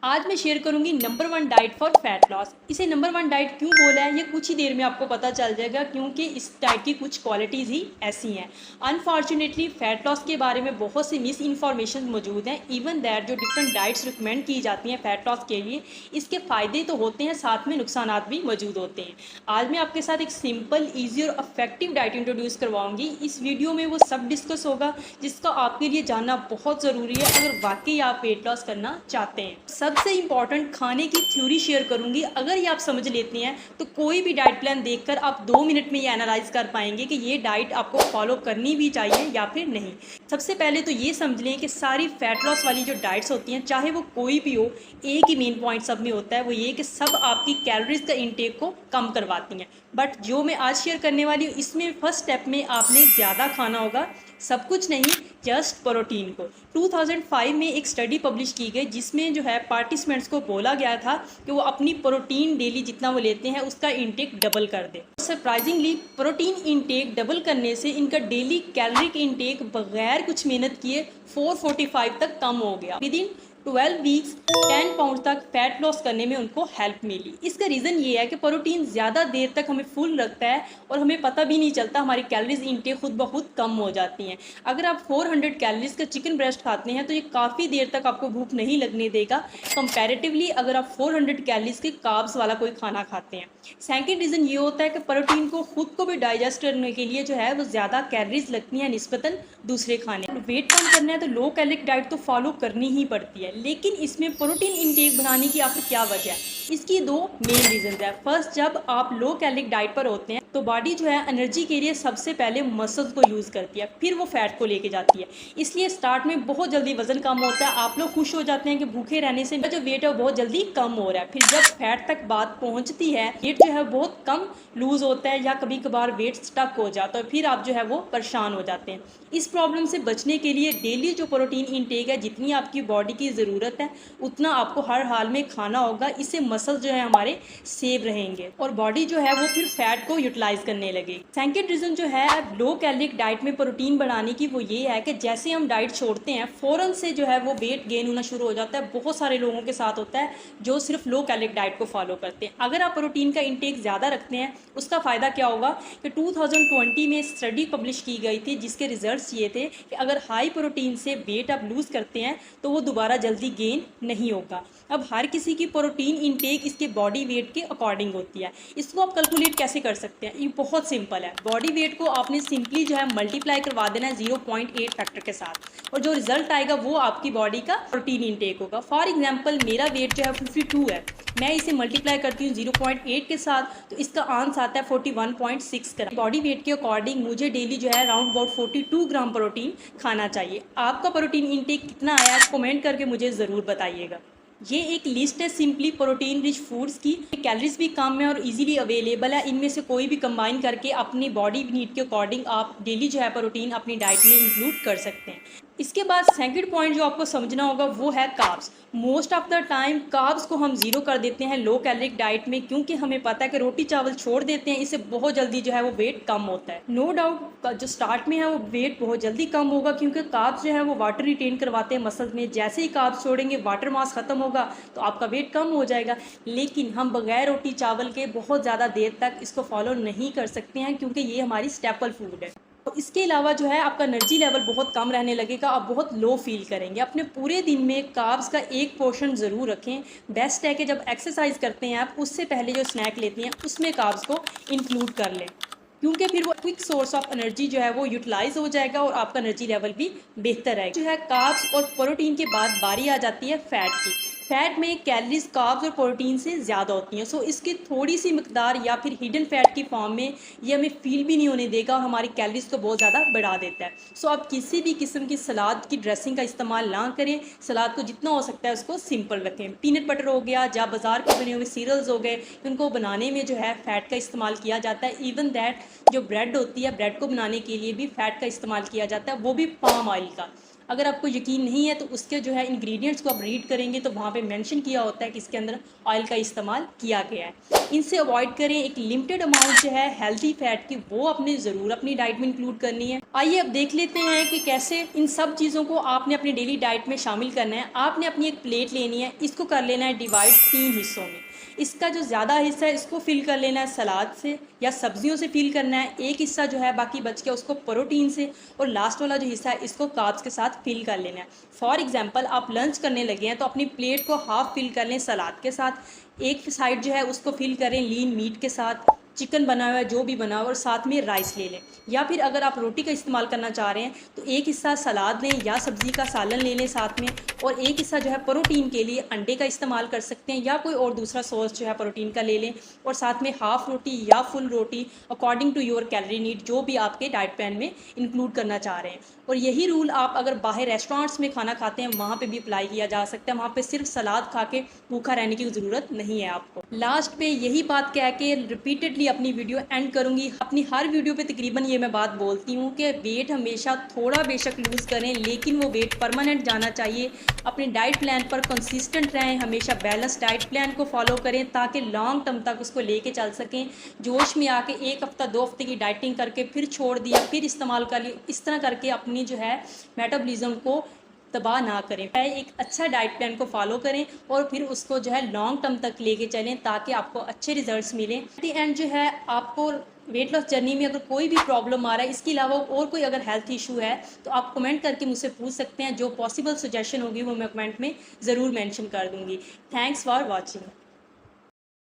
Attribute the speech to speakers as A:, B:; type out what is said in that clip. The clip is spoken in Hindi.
A: आज मैं शेयर करूंगी number one diet for fat loss. इसे नंबर वन डाइट क्यों बोला है ये कुछ ही देर में आपको पता चल जाएगा, क्योंकि इस डाइट की कुछ क्वालिटीज़ ही ऐसी हैं। अनफॉर्चुनेटली फैट लॉस के बारे में बहुत सी मिस इन्फॉर्मेशन मौजूद हैं। इवन दैट जो डिफरेंट डाइट्स रिकमेंड की जाती हैं फैट लॉस के लिए, इसके फ़ायदे तो होते हैं, साथ में नुकसान भी मौजूद होते हैं। आज मैं आपके साथ एक सिंपल, ईजी और इफेक्टिव डाइट इंट्रोड्यूस करवाऊंगी। इस वीडियो में वो सब डिस्कस होगा जिसका आपके लिए जानना बहुत ज़रूरी है अगर वाकई आप वेट लॉस करना चाहते हैं। सबसे इंपॉर्टेंट खाने की थ्योरी शेयर करूंगी। अगर ये आप समझ लेते हैं तो कोई भी डाइट प्लान देखकर आप 2 मिनट में ये एनालाइज कर पाएंगे कि ये डाइट आपको फॉलो करनी भी चाहिए या फिर नहीं। सबसे पहले तो ये समझ लें कि सारी फैट लॉस वाली जो डाइट्स होती हैं, चाहे वो कोई भी हो, एक ही मेन पॉइंट सब में होता है, वो ये कि सब आपकी कैलोरीज का इंटेक को कम करवाती हैं। बट जो मैं आज शेयर करने वाली हूँ, इसमें फर्स्ट स्टेप में आपने ज़्यादा खाना होगा, सब कुछ नहीं, जस्ट प्रोटीन को। 2005 में एक स्टडी पब्लिश की गई जिसमें जो है पार्टिसिपेंट्स को बोला गया था कि वो अपनी प्रोटीन डेली जितना वो लेते हैं उसका इंटेक डबल कर दें। सरप्राइजिंगली प्रोटीन इंटेक डबल करने से इनका डेली कैलोरिक इंटेक बगैर कुछ मेहनत किए 445 तक कम हो गया। विद इन 12 वीक्स 10 पाउंड तक फैट लॉस करने में उनको हेल्प मिली। इसका रीज़न ये है कि प्रोटीन ज़्यादा देर तक हमें फुल रखता है और हमें पता भी नहीं चलता, हमारी कैलोरीज इंटेक खुद ब खुद कम हो जाती हैं। अगर आप 400 कैलोरीज का चिकन ब्रेस्ट खाते हैं तो ये काफ़ी देर तक आपको भूख नहीं लगने देगा, कंपैरेटिवली अगर आप 400 कैलोरीज के कार्ब्स वाला कोई खाना खाते हैं। सेकेंड रीज़न ये होता है कि प्रोटीन को खुद को भी डाइजेस्ट करने के लिए जो है वो ज़्यादा कैलोरीज लगती हैं निस्बतन दूसरे खाने। वेट कम करना है तो लो कैलोरिक डाइट तो फॉलो करनी ही पड़ती है, लेकिन इसमें प्रोटीन इंटेक बढ़ाने की आखिर क्या वजह है? इसकी दो मेन रीजन है। फर्स्ट, जब आप लो कैलोरिक डाइट पर होते हैं तो बॉडी जो है एनर्जी के लिए सबसे पहले मसल्स को यूज़ करती है, फिर वो फैट को लेके जाती है। इसलिए स्टार्ट में बहुत जल्दी वजन कम होता है, आप लोग खुश हो जाते हैं कि भूखे रहने से जो वेट है वो बहुत जल्दी कम हो रहा है। फिर जब फैट तक बात पहुंचती है, वेट जो है बहुत कम लूज़ होता है या कभी कभार वेट स्टक हो जाता है, फिर आप जो है वो परेशान हो जाते हैं। इस प्रॉब्लम से बचने के लिए डेली जो प्रोटीन इंटेक है, जितनी आपकी बॉडी की ज़रूरत है उतना आपको हर हाल में खाना होगा। इससे मसल जो है हमारे सेव रहेंगे और बॉडी जो है वो फिर फैट को यूटिलाइज करने लगेगी। सेकेंड रीज़न जो है लो कैलोरिक डाइट में प्रोटीन बढ़ाने की, वो ये है कि जैसे हम डाइट छोड़ते हैं फ़ौरन से जो है वो वेट गेन होना शुरू हो जाता है। बहुत सारे लोगों के साथ होता है जो सिर्फ लो कैलोरिक डाइट को फॉलो करते हैं। अगर आप प्रोटीन का इंटेक ज़्यादा रखते हैं, उसका फ़ायदा क्या होगा कि 2020 में स्टडी पब्लिश की गई थी जिसके रिजल्ट्स ये थे कि अगर हाई प्रोटीन से वेट आप लूज़ करते हैं तो वो दोबारा जल्दी गेन नहीं होगा। अब हर किसी की प्रोटीन इंटेक इसके बॉडी वेट के अकॉर्डिंग होती है। इसको आप कैलकुलेट कैसे कर सकते हैं? ये बहुत सिंपल है। बॉडी वेट को आपने सिंपली जो है मल्टीप्लाई करवा देना है 0.8 फैक्टर के साथ, और जो रिजल्ट आएगा वो आपकी बॉडी का प्रोटीन इंटेक होगा। फॉर एग्जांपल मेरा वेट जो है 52 है, मैं इसे मल्टीप्लाई करती हूँ 0.8 के साथ तो इसका आंसर आता है 41.6 ग्राम। बॉडी वेट के अकॉर्डिंग मुझे डेली जो है अराउंड अबाउट 42 ग्राम प्रोटीन खाना चाहिए। आपका प्रोटीन इंटेक कितना आया है कमेंट करके मुझे ज़रूर बताइएगा। ये एक लिस्ट है सिंपली प्रोटीन रिच फूड्स की। कैलोरीज भी कम है और इजीली अवेलेबल है। इनमें से कोई भी कंबाइन करके अपनी बॉडी नीड के अकॉर्डिंग आप डेली जो है प्रोटीन अपनी डाइट में इंक्लूड कर सकते हैं। इसके बाद सेकंड पॉइंट जो आपको समझना होगा वो है carbs. Most of the time carbs को हम जीरो कर देते हैं लो कैलोरिक डाइट में, क्योंकि हमें पता है कि रोटी चावल छोड़ देते हैं, इससे बहुत जल्दी जो है वो वेट कम होता है। नो डाउट जो स्टार्ट में है वो वेट बहुत जल्दी कम होगा, क्योंकि कार्ब्स जो है वो वाटर रिटेन करवाते हैं मसल्स में। जैसे ही कार्ब्स छोड़ेंगे वाटर मास खत्म होगा तो आपका वेट कम हो जाएगा। लेकिन हम बगैर रोटी चावल के बहुत ज़्यादा देर तक इसको फॉलो नहीं कर सकते हैं, क्योंकि ये हमारी स्टेपल फूड है। तो इसके अलावा जो है आपका एनर्जी लेवल बहुत कम रहने लगेगा, आप बहुत लो फील करेंगे। अपने पूरे दिन में कार्ब्स का एक पोर्शन ज़रूर रखें। बेस्ट है कि जब एक्सरसाइज करते हैं आप, उससे पहले जो स्नैक लेते हैं उसमें कार्ब्स को इंक्लूड कर लें, क्योंकि फिर वो क्विक सोर्स ऑफ एनर्जी जो है वो यूटिलाइज हो जाएगा और आपका एनर्जी लेवल भी बेहतर रहेगा। जो है कार्ब्स और प्रोटीन के बाद बारी आ जाती है फैट की। फैट में कैलोरीज कार्ब्स और प्रोटीन से ज़्यादा होती हैं, सो इसकी थोड़ी सी मिकदार या फिर हिडन फैट की फॉर्म में ये हमें फील भी नहीं होने देगा और हमारी कैलोरीज को बहुत ज़्यादा बढ़ा देता है। सो आप किसी भी किस्म की सलाद की ड्रेसिंग का इस्तेमाल ना करें। सलाद को जितना हो सकता है उसको सिंपल रखें। पीनट बटर हो गया या बाज़ार के बने हुए सीरियल्स हो गए, उनको बनाने में जो है फ़ैट का इस्तेमाल किया जाता है। इवन दैट जो ब्रेड होती है, ब्रेड को बनाने के लिए भी फ़ैट का इस्तेमाल किया जाता है, वो भी पाम ऑयल का। अगर आपको यकीन नहीं है तो उसके जो है इंग्रेडिएंट्स को आप रीड करेंगे तो वहाँ पे मेंशन किया होता है कि इसके अंदर ऑयल का इस्तेमाल किया गया है। इनसे अवॉइड करें। एक लिमिटेड अमाउंट जो है हेल्थी फैट की वो अपने ज़रूर अपनी डाइट में इंक्लूड करनी है। आइए अब देख लेते हैं कि कैसे इन सब चीज़ों को आपने अपनी डेली डाइट में शामिल करना है। आपने अपनी एक प्लेट लेनी है, इसको कर लेना है डिवाइड 3 हिस्सों में। इसका जो ज़्यादा हिस्सा है इसको फिल कर लेना है सलाद से या सब्जियों से फिल करना है। एक हिस्सा जो है बाकी बच गया उसको प्रोटीन से, और लास्ट वाला जो हिस्सा है इसको कार्ब्स के साथ फिल कर लेना है। फॉर एग्जांपल आप लंच करने लगे हैं तो अपनी प्लेट को हाफ फिल कर लें सलाद के साथ, एक साइड जो है उसको फिल करें लीन मीट के साथ, चिकन बना हुआ है जो भी बना हुआ और साथ में राइस ले लें। या फिर अगर आप रोटी का इस्तेमाल करना चाह रहे हैं तो एक हिस्सा सलाद लें या सब्ज़ी का सालन ले लें साथ में, और एक हिस्सा जो है प्रोटीन के लिए अंडे का इस्तेमाल कर सकते हैं या कोई और दूसरा सोर्स जो है प्रोटीन का ले लें, और साथ में हाफ़ रोटी या फुल रोटी according to your calorie need जो भी आपके डाइट प्लान में इंक्लूड करना चाह रहे हैं। और यही रूल आप अगर बाहर रेस्टोरेंट्स में खाना खाते हैं वहाँ पे भी अप्लाई किया जा सकता है। वहाँ पे सिर्फ सलाद खा के भूखा रहने की ज़रूरत नहीं है आपको। लास्ट पे यही बात कह के रिपीटेडली अपनी वीडियो एंड करूँगी। अपनी हर वीडियो पे तकरीबन ये मैं बात बोलती हूँ कि वेट हमेशा थोड़ा बेशक लूज़ करें लेकिन वो वेट परमानेंट जाना चाहिए। अपने डाइट प्लान पर कंसिस्टेंट रहें, हमेशा बैलेंस डाइट प्लान को फॉलो करें ताकि लॉन्ग टर्म तक उसको लेके चल सकें। जोश में आके 1 हफ्ता 2 हफ्ते की डाइटिंग करके फिर छोड़ दिया फिर इस्तेमाल कर लिया, इस तरह करके अपनी जो है मेटाबॉलिज्म को तबाह ना करें। एक अच्छा डाइट प्लान को फॉलो करें और फिर उसको जो है लॉन्ग टर्म तक लेके चलें ताकि आपको अच्छे रिजल्ट्स मिलें। एट द एंड जो है आपको वेट लॉस जर्नी में अगर कोई भी प्रॉब्लम आ रहा है, इसके अलावा और कोई अगर हेल्थ इशू है तो आप कमेंट करके मुझसे पूछ सकते हैं। जो पॉसिबल सजेशन होगी वो मैं कमेंट में ज़रूर मेंशन कर दूँगी। Thanks for watching.